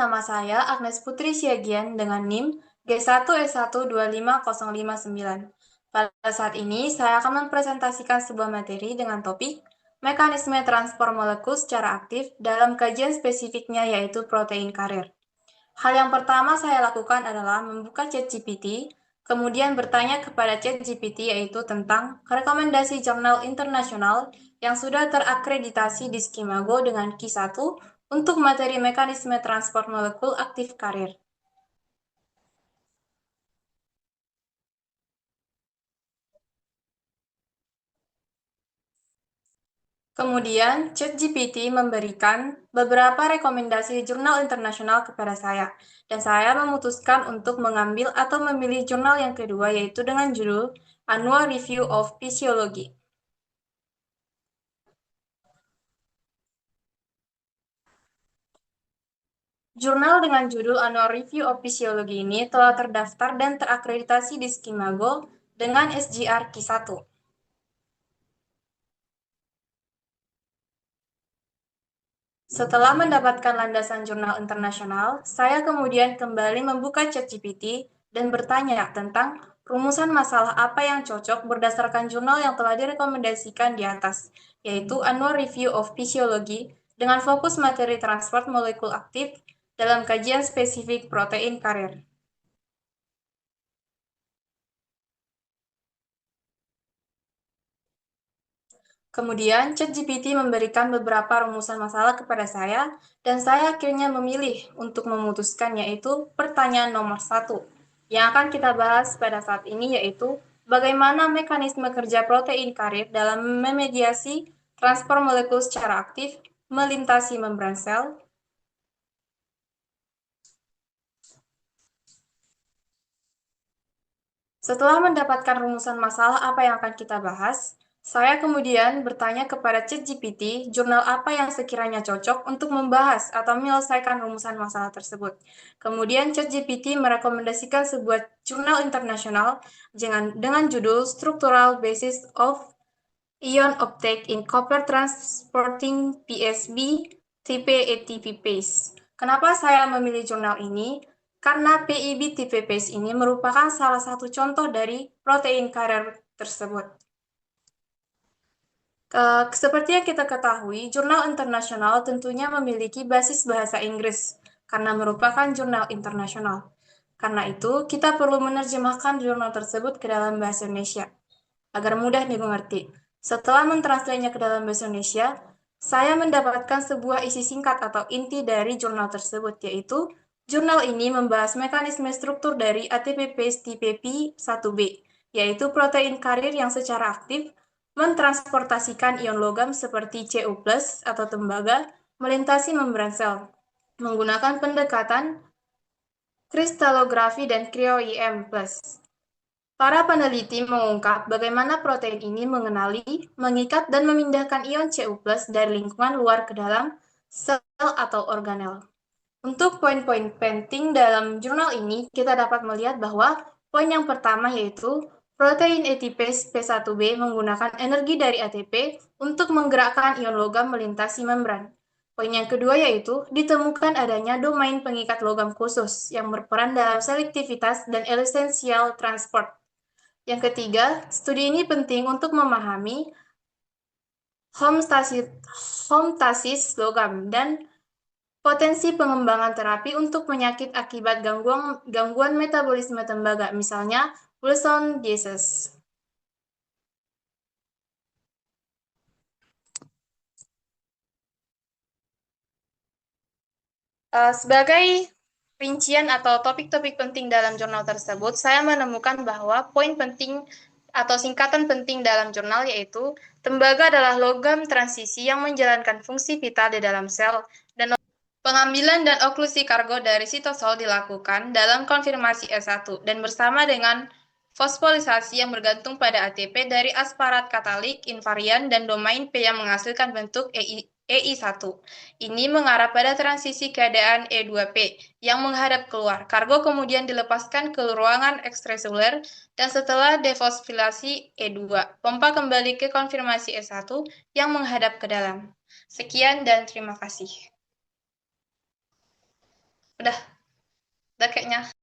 Nama saya Agnes Putri Siagian dengan NIM G1S1250559. Pada saat ini, saya akan mempresentasikan sebuah materi dengan topik mekanisme transport molekul secara aktif dalam kajian spesifiknya yaitu protein karir. Hal yang pertama saya lakukan adalah membuka ChatGPT, kemudian bertanya kepada ChatGPT yaitu tentang rekomendasi jurnal internasional yang sudah terakreditasi di Skimago dengan Q1 untuk materi mekanisme transport molekul aktif karir. Kemudian, ChatGPT memberikan beberapa rekomendasi jurnal internasional kepada saya, dan saya memutuskan untuk mengambil atau memilih jurnal yang kedua, yaitu dengan judul Annual Review of Physiology. Jurnal dengan judul Annual Review of Physiology ini telah terdaftar dan terakreditasi di Skimago dengan SGR Q1. Setelah mendapatkan landasan jurnal internasional, saya kemudian kembali membuka ChatGPT dan bertanya tentang rumusan masalah apa yang cocok berdasarkan jurnal yang telah direkomendasikan di atas, yaitu Annual Review of Physiology dengan fokus materi transport molekul aktif dalam kajian spesifik protein karir. Kemudian, ChatGPT memberikan beberapa rumusan masalah kepada saya, dan saya akhirnya memilih untuk memutuskan yaitu pertanyaan nomor 1, yang akan kita bahas pada saat ini yaitu bagaimana mekanisme kerja protein karir dalam memediasi transport molekul secara aktif melintasi membran sel. Setelah mendapatkan rumusan masalah apa yang akan kita bahas, saya kemudian bertanya kepada ChatGPT jurnal apa yang sekiranya cocok untuk membahas atau menyelesaikan rumusan masalah tersebut. Kemudian ChatGPT merekomendasikan sebuah jurnal internasional dengan judul Structural Basis of Ion Uptake in Copper Transporting PSB Type ATP Base. Kenapa saya memilih jurnal ini? Karena PIB type base ini merupakan salah satu contoh dari protein karir tersebut. Seperti yang kita ketahui, jurnal internasional tentunya memiliki basis bahasa Inggris karena merupakan jurnal internasional. Karena itu, kita perlu menerjemahkan jurnal tersebut ke dalam bahasa Indonesia agar mudah dimengerti. Setelah mentranslasinya ke dalam bahasa Indonesia, saya mendapatkan sebuah isi singkat atau inti dari jurnal tersebut, yaitu jurnal ini membahas mekanisme struktur dari ATP-base tipe P1B, yaitu protein karir yang secara aktif mentransportasikan ion logam seperti Cu+ atau tembaga melintasi membran sel menggunakan pendekatan kristalografi dan cryo-EM+. Para peneliti mengungkap bagaimana protein ini mengenali, mengikat, dan memindahkan ion Cu+ dari lingkungan luar ke dalam sel atau organel. Untuk poin-poin penting dalam jurnal ini, kita dapat melihat bahwa poin yang pertama yaitu protein ATPase P1B menggunakan energi dari ATP untuk menggerakkan ion logam melintasi membran. Poin yang kedua yaitu ditemukan adanya domain pengikat logam khusus yang berperan dalam selektivitas dan esensial transport. Yang ketiga, studi ini penting untuk memahami homeostasis logam dan potensi pengembangan terapi untuk penyakit akibat gangguan metabolisme tembaga, misalnya Wilson disease. Sebagai rincian atau topik-topik penting dalam jurnal tersebut, saya menemukan bahwa poin penting atau singkatan penting dalam jurnal yaitu tembaga adalah logam transisi yang menjalankan fungsi vital di dalam sel dan pengambilan dan oklusi kargo dari sitosol dilakukan dalam konfirmasi S1 dan bersama dengan fosforisasi yang bergantung pada ATP dari asparat katalik invarian dan domain P yang menghasilkan bentuk EI1. Ini mengarah pada transisi keadaan E2P yang menghadap keluar. Kargo kemudian dilepaskan ke ruangan ekstraseluler dan setelah defosfilasi E2, pompa kembali ke konfirmasi S1 yang menghadap ke dalam. Sekian dan terima kasih. Udah, udah kayaknya.